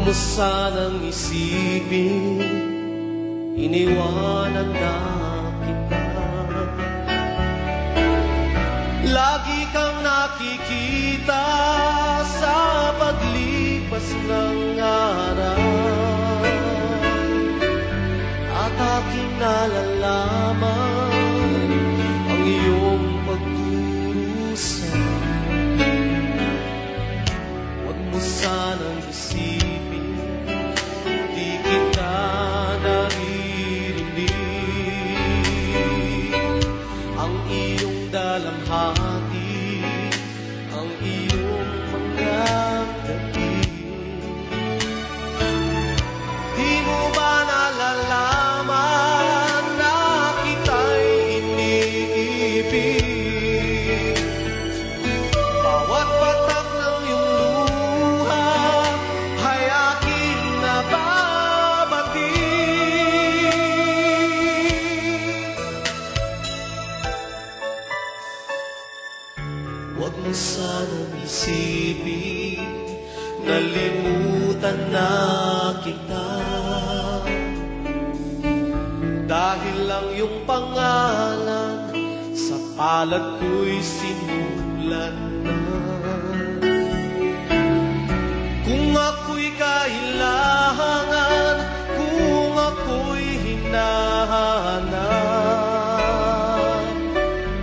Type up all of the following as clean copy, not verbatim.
mo sanang isipin, iniwanan na kita. Lagi kang nakikita sa paglipas ng araw, at aking nalalaman ang iyong pagdurusa. Huwag mo sanang isipin, di kita naririnig. Ang iyong dalamhati, ang iyong mga dating. Di mo ba nalalaman na kita'y iniibig? Bawat patak ng iyong luha ay aking nababati. Huwag mo sanang isipin, nalimutan na kita. Dahil lang yung pangalan sa palad ko'y sinulat na. Kung ako'y kailangan, kung ako'y hinahanap,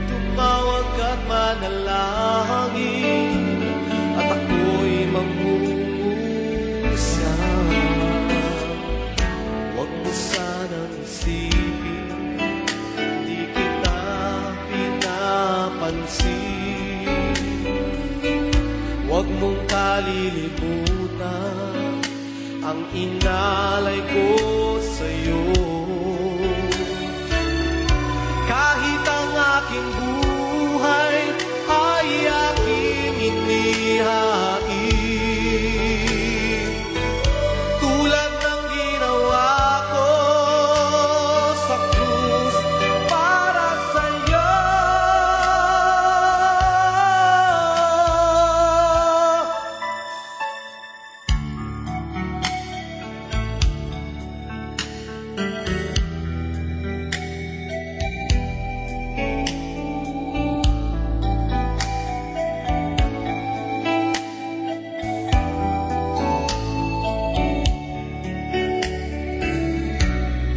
tumawag at manalangin, at ako'y mangungusap. Huwag mo sanang isipin, di kita pinapansin. Huwag mong kalilimutan ang inalay ko sa'yo. Kahit ang aking buhay ay aking inihain, tulad ng ginawa ko sa krus para sa'yo.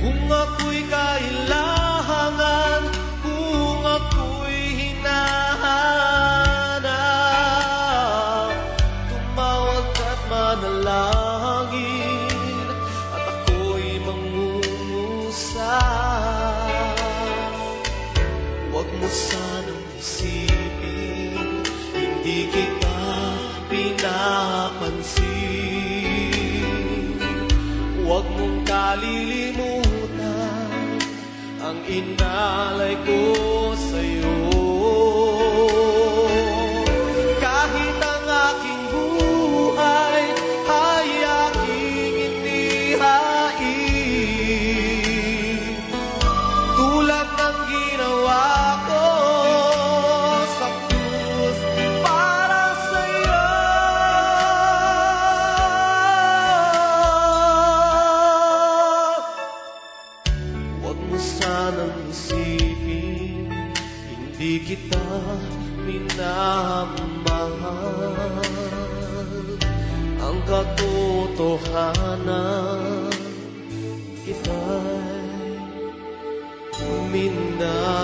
Kung ako'y kailangan, kung ako'y hinahanap, tumawag at manalangin, at ako'y mangungusap. Huwag mo sanang isipin, hindi kita pinapansin. Huwag mong kalilimutan ang inalay ko sa'yo. Kahit ang aking buhay ay aking inihain, tulad ng ginawa ko sa krus para sa'yo. Huwag mo sanang isipin, hindi kita minamahal. Ang katotohanan, kita'y minahal.